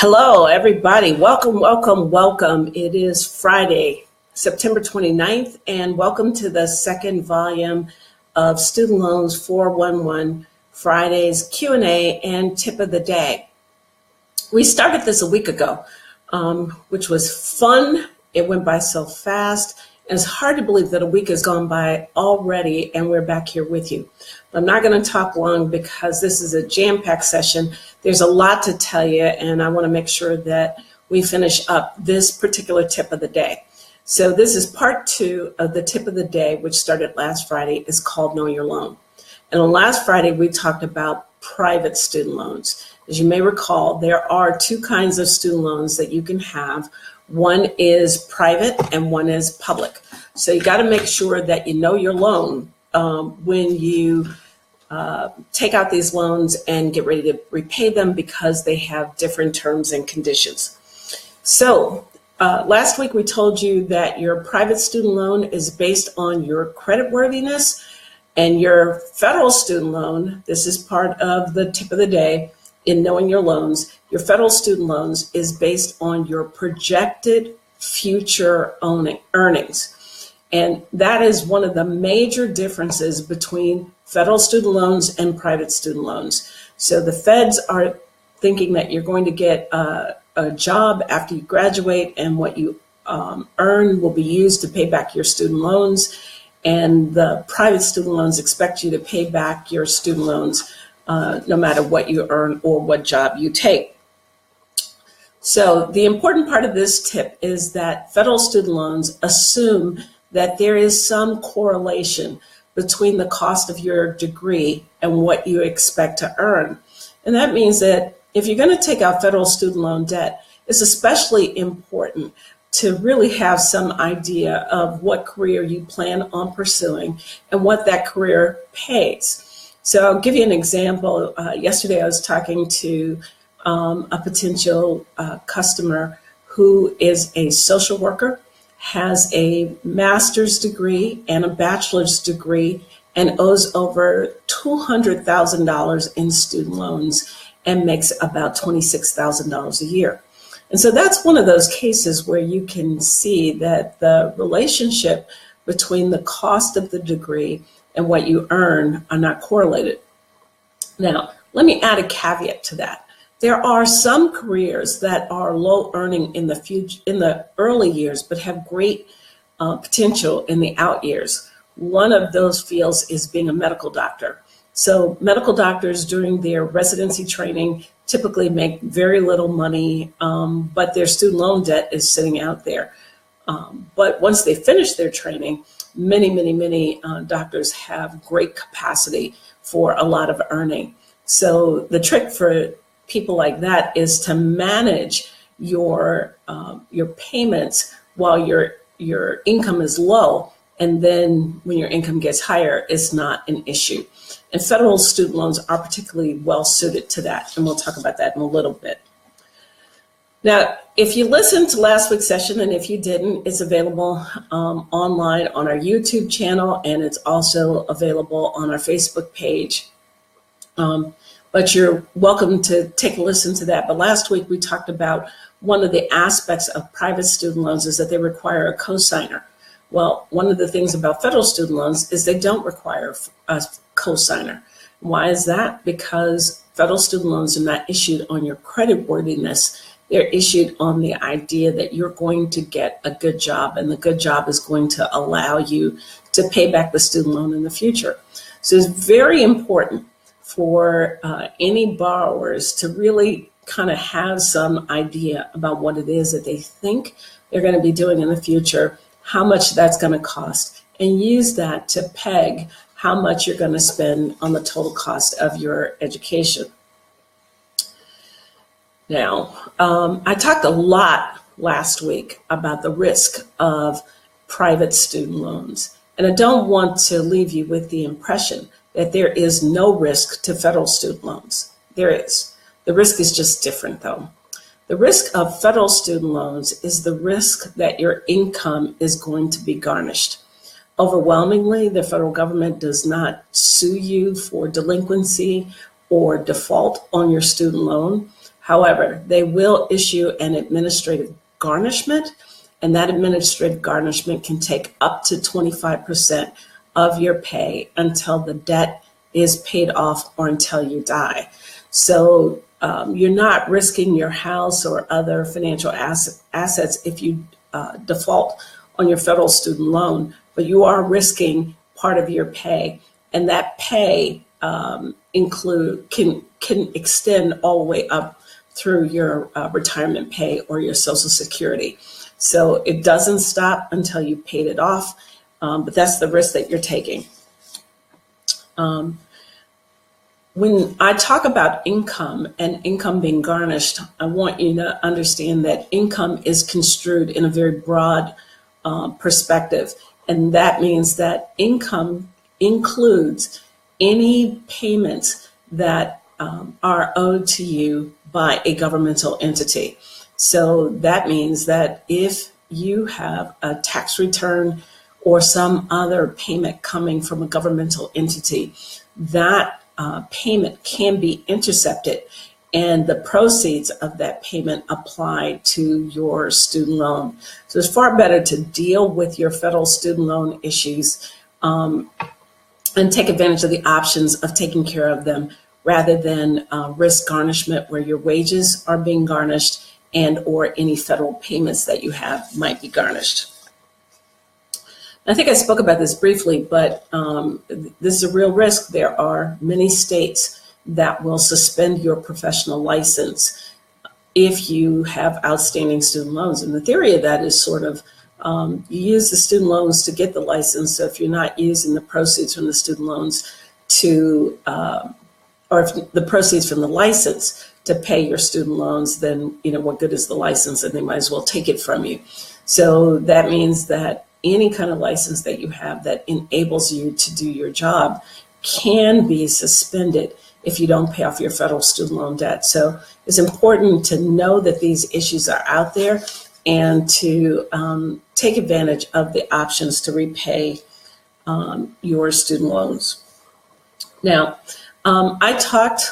Hello, everybody. Welcome, welcome, welcome. It is Friday, September 29th, and welcome to the second volume of Student Loans 411 Fridays Q&A and Tip of the Day. We started this a week ago, which was fun. It went by so fast. And it's hard to believe that a week has gone by already and we're back here with you. But I'm not going to talk long because this is a jam-packed session. There's a lot to tell you, and I want to make sure that we finish up this particular tip of the day. So this is part 2 of the tip of the day, which started last Friday. It's called Know Your Loan. And on last Friday, we talked about private student loans. As you may recall, there are 2 kinds of student loans that you can have. One is private and one is public. So you got to make sure that you know your loan when you take out these loans and get ready to repay them, because they have different terms and conditions. So last week we told you that your private student loan is based on your creditworthiness, and your federal student loan, this is part of the tip of the day in knowing your loans, your federal student loans is based on your projected future earnings. And that is one of the major differences between federal student loans and private student loans. So the feds are thinking that you're going to get a job after you graduate, and what you earn will be used to pay back your student loans. And the private student loans expect you to pay back your student loans no matter what you earn or what job you take. So the important part of this tip is that federal student loans assume that there is some correlation between the cost of your degree and what you expect to earn. And that means that if you're going to take out federal student loan debt, it's especially important to really have some idea of what career you plan on pursuing and what that career pays. So I'll give you an example. Yesterday I was talking to a potential customer who is a social worker, has a master's degree and a bachelor's degree, and owes over $200,000 in student loans and makes about $26,000 a year. And so that's one of those cases where you can see that the relationship between the cost of the degree and what you earn are not correlated. Now, let me add a caveat to that. There are some careers that are low earning in the future, in the early years, but have great potential in the out years. One of those fields is being a medical doctor. So medical doctors during their residency training typically make very little money, but their student loan debt is sitting out there. But once they finish their training, many doctors have great capacity for a lot of earning. So the trick for people like that is to manage your payments while your income is low, and then when your income gets higher, it's not an issue. And federal student loans are particularly well suited to that, and we'll talk about that in a little bit. Now, if you listened to last week's session, and if you didn't, it's available online on our YouTube channel, and it's also available on our Facebook page. But you're welcome to take a listen to that. But last week we talked about one of the aspects of private student loans is that they require a cosigner. Well, one of the things about federal student loans is they don't require a cosigner. Why is that? Because federal student loans are not issued on your creditworthiness. They're issued on the idea that you're going to get a good job, and the good job is going to allow you to pay back the student loan in the future. So it's very important for any borrowers to really kind of have some idea about what it is that they think they're going to be doing in the future, how much that's going to cost, and use that to peg how much you're going to spend on the total cost of your education. Now, I talked a lot last week about the risk of private student loans, and I don't want to leave you with the impression that there is no risk to federal student loans. There is. The risk is just different, though. The risk of federal student loans is the risk that your income is going to be garnished. Overwhelmingly, the federal government does not sue you for delinquency or default on your student loan. However, they will issue an administrative garnishment, and that administrative garnishment can take up to 25% of your pay until the debt is paid off or until you die. So you're not risking your house or other financial assets if you default on your federal student loan, but you are risking part of your pay, and that pay can extend all the way up through your retirement pay or your Social Security. So it doesn't stop until you paid it off, but that's the risk that you're taking. When I talk about income and income being garnished, I want you to understand that income is construed in a very broad perspective. And that means that income includes any payments that are owed to you by a governmental entity. So that means that if you have a tax return or some other payment coming from a governmental entity, that payment can be intercepted, and the proceeds of that payment apply to your student loan. So it's far better to deal with your federal student loan issues and take advantage of the options of taking care of them rather than risk garnishment where your wages are being garnished and or any federal payments that you have might be garnished. I think I spoke about this briefly, but this is a real risk. There are many states that will suspend your professional license if you have outstanding student loans. And the theory of that is sort of you use the student loans to get the license. So if you're not using the proceeds from the student loans to, or if the proceeds from the license to pay your student loans, then, you know, what good is the license? And they might as well take it from you. So that means that any kind of license that you have that enables you to do your job can be suspended if you don't pay off your federal student loan debt. So it's important to know that these issues are out there and to take advantage of the options to repay your student loans. Now, I talked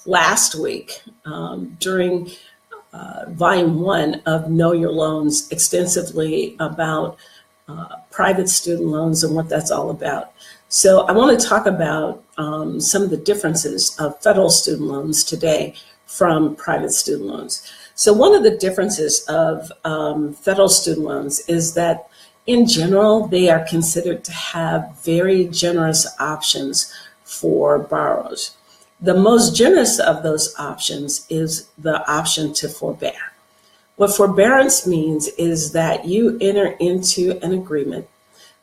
last week during volume 1 of Know Your Loans extensively about private student loans and what that's all about. So I want to talk about some of the differences of federal student loans today from private student loans. So one of the differences of federal student loans is that in general, they are considered to have very generous options for borrowers. The most generous of those options is the option to forbear. What forbearance means is that you enter into an agreement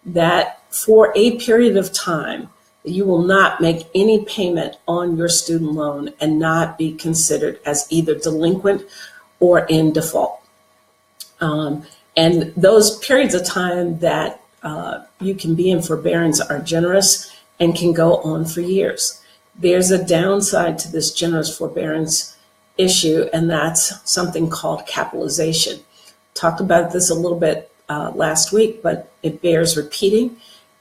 that for a period of time, you will not make any payment on your student loan and not be considered as either delinquent or in default. And those periods of time that you can be in forbearance are generous and can go on for years. There's a downside to this generous forbearance issue, and that's something called capitalization. Talked about this a little bit last week, but it bears repeating.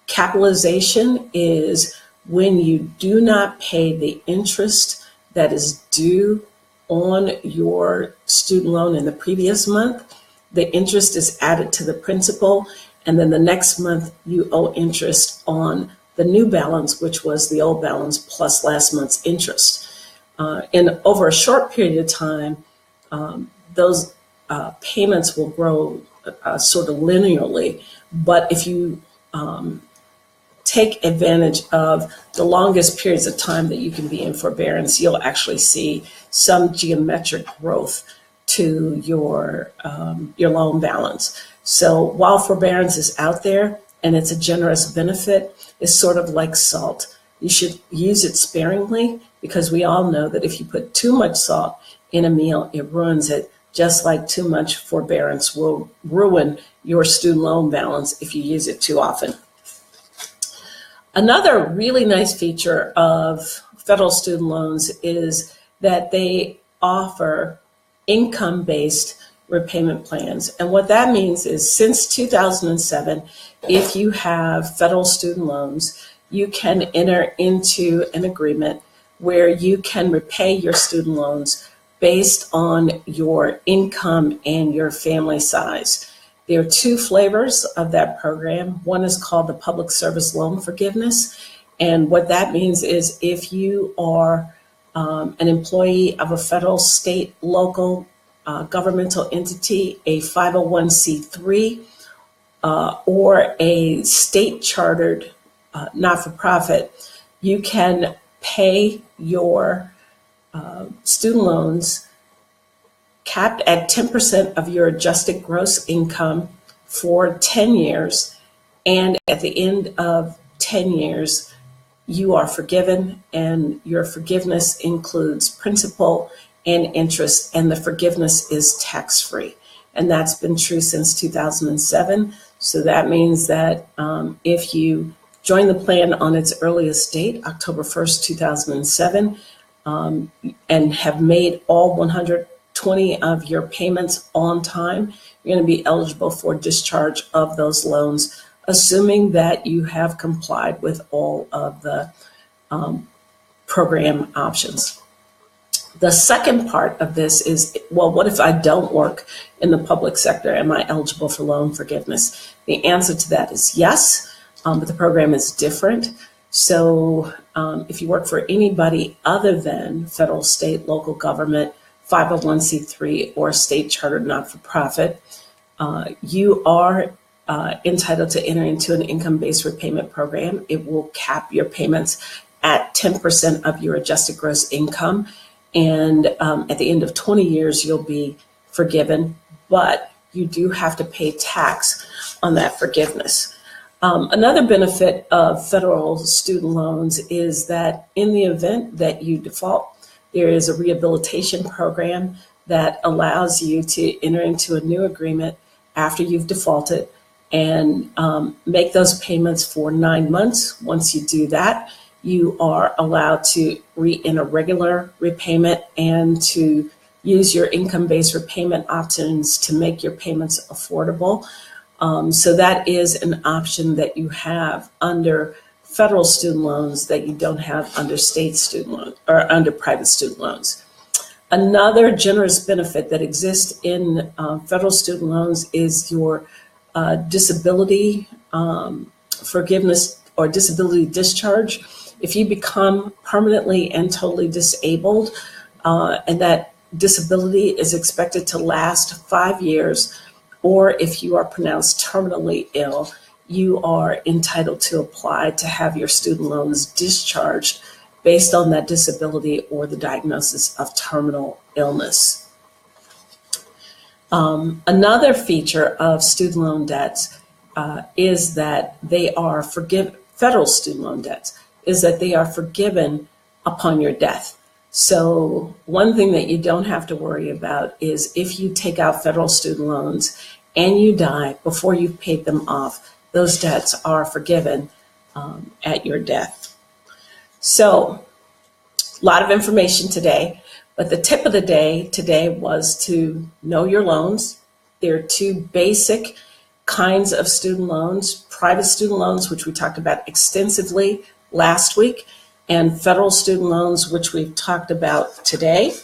Capitalization is when you do not pay the interest that is due on your student loan in the previous month. The interest is added to the principal, and then the next month you owe interest on the new balance, which was the old balance plus last month's interest. And over a short period of time, those payments will grow sort of linearly. But if you take advantage of the longest periods of time that you can be in forbearance, you'll actually see some geometric growth to your loan balance. So while forbearance is out there and it's a generous benefit, it's sort of like salt. You should use it sparingly, because we all know that if you put too much salt in a meal, it ruins it, just like too much forbearance will ruin your student loan balance if you use it too often. Another really nice feature of federal student loans is that they offer income-based repayment plans. And what that means is since 2007, if you have federal student loans, you can enter into an agreement where you can repay your student loans based on your income and your family size. There are two flavors of that program. One is called the Public Service Loan Forgiveness. And what that means is if you are an employee of a federal, state, local governmental entity, a 501c3, or a state chartered not-for-profit, you can pay your student loans capped at 10% of your adjusted gross income for 10 years. And at the end of 10 years, you are forgiven, and your forgiveness includes principal and interest, and the forgiveness is tax-free. And that's been true since 2007. So that means that if you join the plan on its earliest date, October 1st, 2007, and have made all 120 of your payments on time, you're going to be eligible for discharge of those loans, assuming that you have complied with all of the program options. The second part of this is, well, what if I don't work in the public sector? Am I eligible for loan forgiveness? The answer to that is yes, but the program is different. So if you work for anybody other than federal, state, local government, 501c3, or state chartered not-for-profit, you are entitled to enter into an income-based repayment program. It will cap your payments at 10% of your adjusted gross income. And at the end of 20 years, you'll be forgiven, but you do have to pay tax on that forgiveness. Another benefit of federal student loans is that in the event that you default, there is a rehabilitation program that allows you to enter into a new agreement after you've defaulted and make those payments for 9 months. Once you do that, you are allowed to re-enter regular repayment and to use your income-based repayment options to make your payments affordable. So that is an option that you have under federal student loans that you don't have under state student loans or under private student loans. Another generous benefit that exists in federal student loans is your disability forgiveness or disability discharge. If you become permanently and totally disabled, and that disability is expected to last 5 years, or if you are pronounced terminally ill, you are entitled to apply to have your student loans discharged based on that disability or the diagnosis of terminal illness. Another feature of student loan debts is that they are federal student loan debts is that they are forgiven upon your death. So one thing that you don't have to worry about is if you take out federal student loans and you die before you've paid them off, those debts are forgiven at your death. So a lot of information today, but the tip of the day today was to know your loans. There are two basic kinds of student loans: private student loans, which we talked about extensively last week, and federal student loans, which we've talked about today.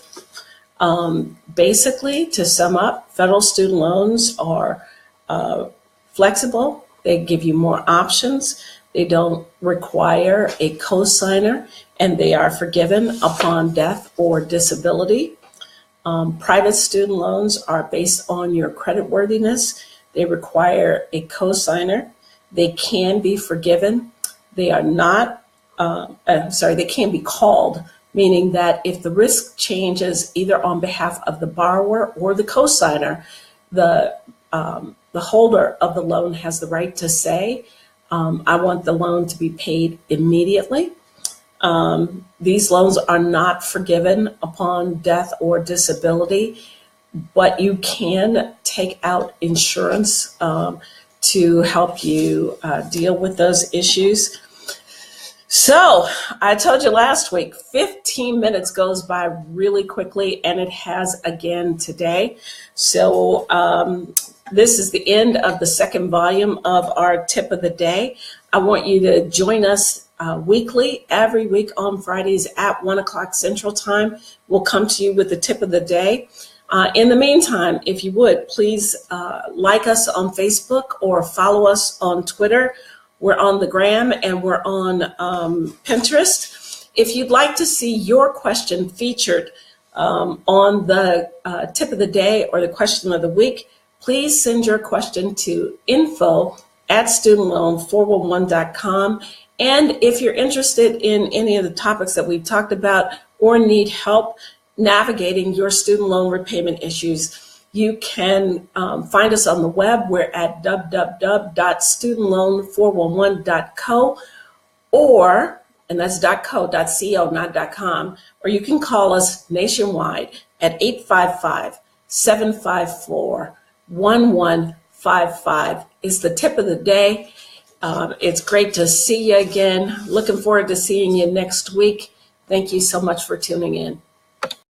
Basically, to sum up, federal student loans are flexible. They give you more options. They don't require a cosigner, and they are forgiven upon death or disability. Private student loans are based on your creditworthiness. They require a cosigner. They can be forgiven. They are not, they can be called, meaning that if the risk changes either on behalf of the borrower or the cosigner, the holder of the loan has the right to say, I want the loan to be paid immediately. These loans are not forgiven upon death or disability, but you can take out insurance to help you deal with those issues. So I told you last week, 15 minutes goes by really quickly, and it has again today. So this is the end of the second volume of our tip of the day. I want you to join us weekly, every week on Fridays at 1 o'clock Central Time. We'll come to you with the tip of the day. In the meantime, if you would, please like us on Facebook or follow us on Twitter. We're on the Gram and we're on Pinterest. If you'd like to see your question featured on the tip of the day or the question of the week, please send your question to info@studentloan411.com. And if you're interested in any of the topics that we've talked about or need help navigating your student loan repayment issues, you can find us on the web. We're at www.studentloan411.co and that's .co, not .com, or you can call us nationwide at 855-754-1155 is the tip of the day. It's great to see you again. Looking forward to seeing you next week. Thank you so much for tuning in.